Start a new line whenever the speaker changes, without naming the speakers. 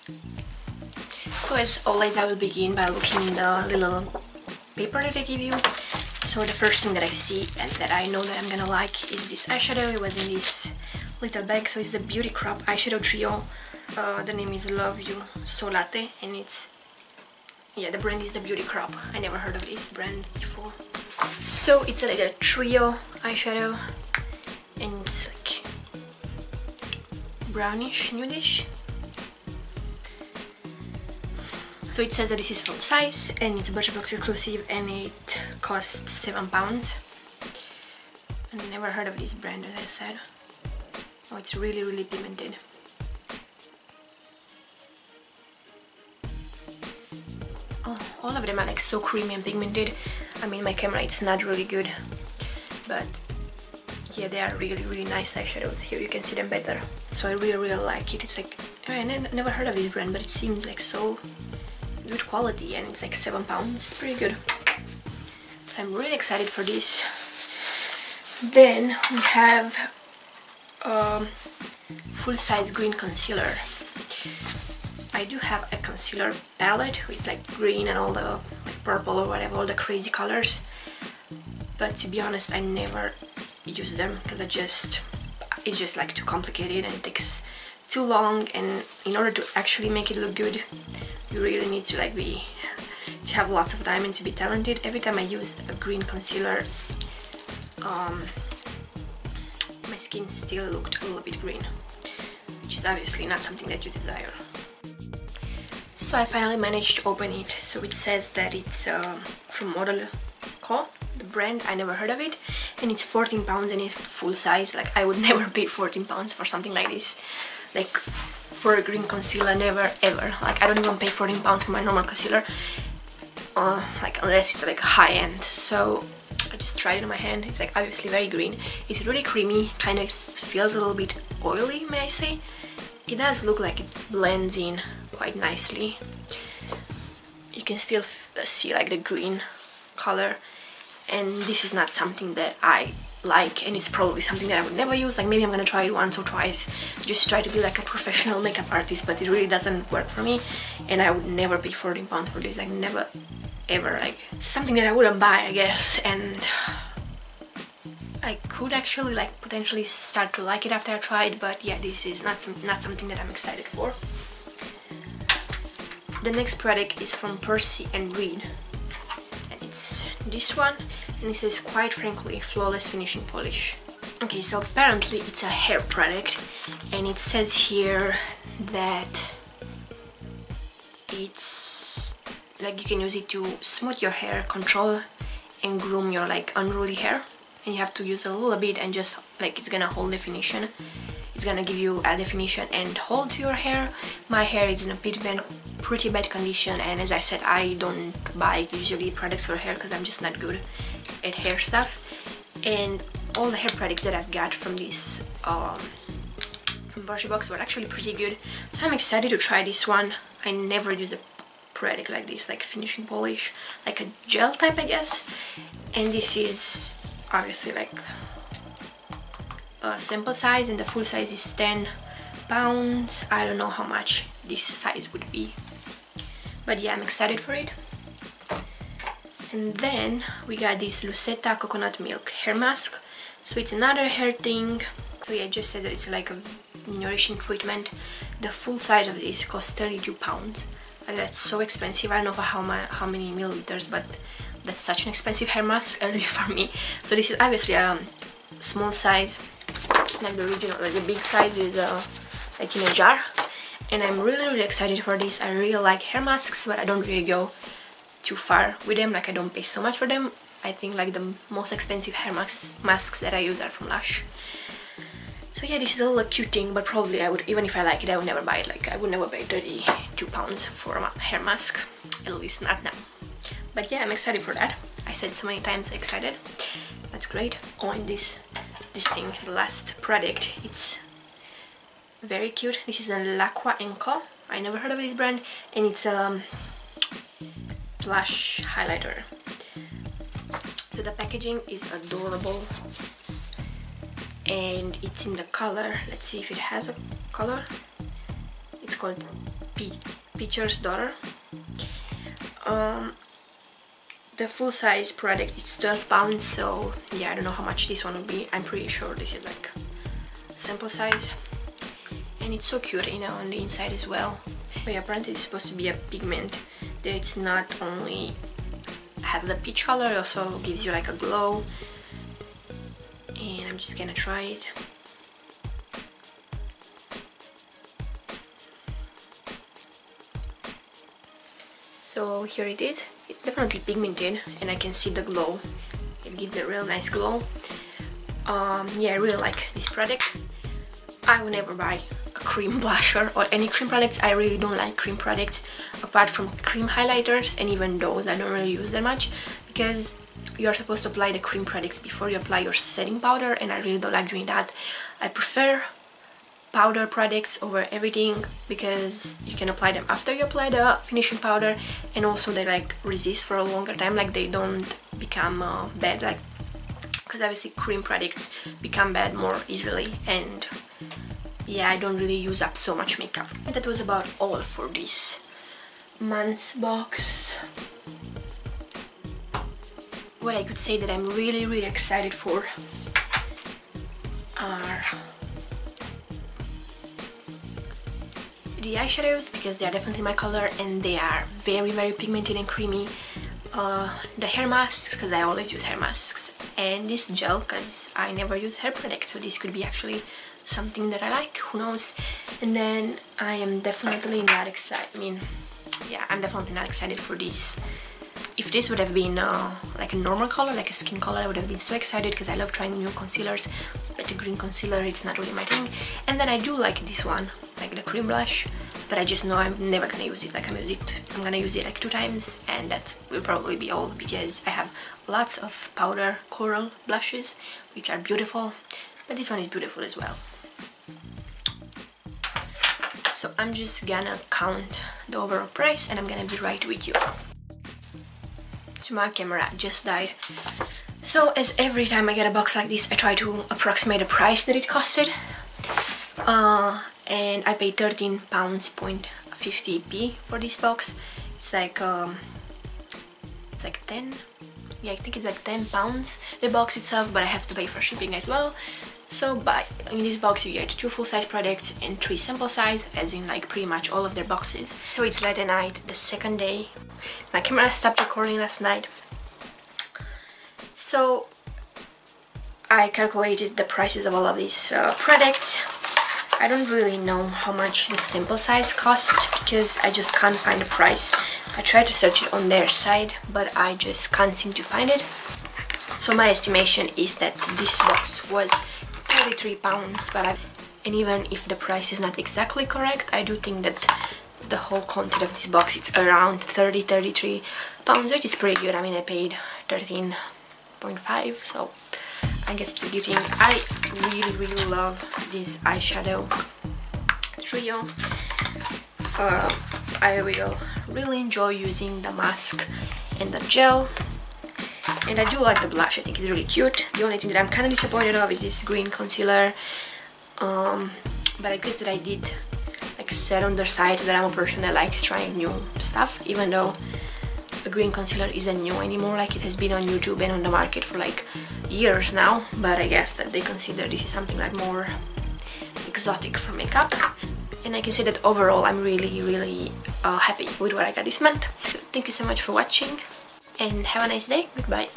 So as always, I will begin by looking in the little paper that they give you. So the first thing that I see and that I know that I'm gonna like is this eyeshadow. It was in this little bag. So it's the Beauty Crop eyeshadow trio. The name is Love You So Latte, and it's, yeah, the brand is the Beauty Crop. I never heard of this brand before. So it's like a trio eyeshadow, and it's like brownish, nudish. So it says that this is full size and it's BIRCHBOX exclusive and it costs £7. I never heard of this brand, as I said. Oh, it's really pigmented. Oh, all of them are like so creamy and pigmented. I mean, my camera, it's not really good, but yeah, they are really nice eyeshadows. Here you can see them better. So I really like it. It's like, I never heard of this brand, but it seems like so good quality, and it's like £7. It's pretty good. So I'm really excited for this. Then we have full-size green concealer. I do have a concealer palette with like green and all the like purple or whatever, all the crazy colors, but to be honest, I never use them because it's just like too complicated and it takes too long, and in order to actually make it look good, you really need to like to have lots of time and to be talented. Every time I used a green concealer, my skin still looked a little bit green, which is obviously not something that you desire. So I finally managed to open it. So it says that it's from Model Co, the brand. I never heard of it, and it's £14 and it's full size. Like, I would never pay £14 for something like this. Like, for a green concealer, never ever. Like, I don't even pay £14 for my normal concealer, like unless it's like high-end. So I just tried it on my hand. It's like obviously very green. It's really creamy, kind of feels a little bit oily, may I say. It does look like it blends in quite nicely. You can still see like the green color, and this is not something that I like, and it's probably something that I would never use. Like, maybe I'm gonna try it once or twice, just try to be like a professional makeup artist, but it really doesn't work for me, and I would never pay £14 for this. Like, never ever. Like, it's something that I wouldn't buy, I guess, and I could actually like potentially start to like it after I try it, but yeah, this is not something that I'm excited for. The next product is from Percy and Reed, and it's this one, and it says, quite frankly, flawless finishing polish. Okay, so apparently it's a hair product, and it says here that it's like you can use it to smooth your hair, control and groom your like unruly hair, and you have to use a little bit, and just like it's gonna hold definition. It's gonna give you a definition and hold to your hair. My hair is in a pretty bad condition, and as I said, I don't buy usually products for hair because I'm just not good at hair stuff. And all the hair products that I've got from this from BIRCHBOX were actually pretty good, so I'm excited to try this one. I never use a product like this, like finishing polish, like a gel type, I guess, and this is obviously like a sample size, and the full size is £10. I don't know how much this size would be, but yeah, I'm excited for it. And then we got this Lucetta Coconut Milk hair mask. So it's another hair thing. So yeah, I just said that it's like a nourishing treatment. The full size of this costs £32. Like, that's so expensive. I don't know for how many milliliters, but that's such an expensive hair mask, at least for me. So this is obviously a small size, like the original, like the big size is like in a jar. And I'm really excited for this. I really like hair masks, but I don't really go too far with them. Like, I don't pay so much for them. I think like the most expensive hair masks that I use are from Lush. So yeah, this is a little cute thing, but probably I would, even if I like it, I would never buy it. Like, I would never pay £32 for a hair mask, at least not now. But yeah, I'm excited for that. I said so many times excited. That's great. Oh, and this thing, the last product, it's very cute. This is a L'Aqua & I never heard of this brand, and it's a blush highlighter. So the packaging is adorable, and it's in the color, let's see if it has a color. It's called Peacher's Daughter. The full size product is 12 pounds, so yeah, I don't know how much this one will be. I'm pretty sure this is like sample size, and it's so cute, you know, on the inside as well. But yeah, apparently it's supposed to be a pigment that it's not only has the peach color, it also gives you like a glow. And I'm just gonna try it. So here it is. It's definitely pigmented and I can see the glow. It gives a real nice glow. Yeah, I really like this product. I will never buy a cream blusher or any cream products. I really don't like cream products apart from cream highlighters, and even those I don't really use that much because you're supposed to apply the cream products before you apply your setting powder, and I really don't like doing that. I prefer powder products over everything because you can apply them after you apply the finishing powder, and also they like resist for a longer time, like they don't become bad, like because obviously cream products become bad more easily, and yeah, I don't really use up so much makeup. And that was about all for this month's box. What I could say that I'm really excited for are the eyeshadows, because they are definitely my color and they are very pigmented and creamy. The hair masks, because I always use hair masks, and this gel, because I never use hair products, so this could be actually something that I like, who knows. And then I am definitely not excited, I'm definitely not excited for this. If this would have been like a normal color, like a skin color, I would have been so excited because I love trying new concealers, but the green concealer, it's not really my thing. And then I do like this one, like the cream blush, but I just know I'm never gonna use it. Like I'm gonna use it like 2 times, and that will probably be all, because I have lots of powder coral blushes which are beautiful, but this one is beautiful as well. So I'm just gonna count the overall price and I'm gonna be right with you. So my camera just died. So as every time I get a box like this, I try to approximate the price that it costed. And I paid £13.50 for this box. It's like 10, yeah, I think it's like £10 the box itself, but I have to pay for shipping as well. So in this box you get 2 full-size products and 3 sample size, as in like pretty much all of their boxes. So it's late at night, the second day. My camera stopped recording last night. So I calculated the prices of all of these products. I don't really know how much the sample size costs because I just can't find the price. I tried to search it on their site, but I just can't seem to find it. So my estimation is that this box was £33, and even if the price is not exactly correct, I do think that the whole content of this box is around £33, which is pretty good. I mean, I paid 13.5, so I guess it's a good thing. I really love this eyeshadow trio. I will really enjoy using the mask and the gel, and I do like the blush. I think it's really cute. The only thing that I'm kind of disappointed of is this green concealer, but I guess that I did like said on their site that I'm a person that likes trying new stuff, even though the green concealer isn't new anymore. Like it has been on YouTube and on the market for like years now, but I guess that they consider this is something like more exotic for makeup. And I can say that overall I'm really happy with what I got this month. So thank you so much for watching and have a nice day. Goodbye.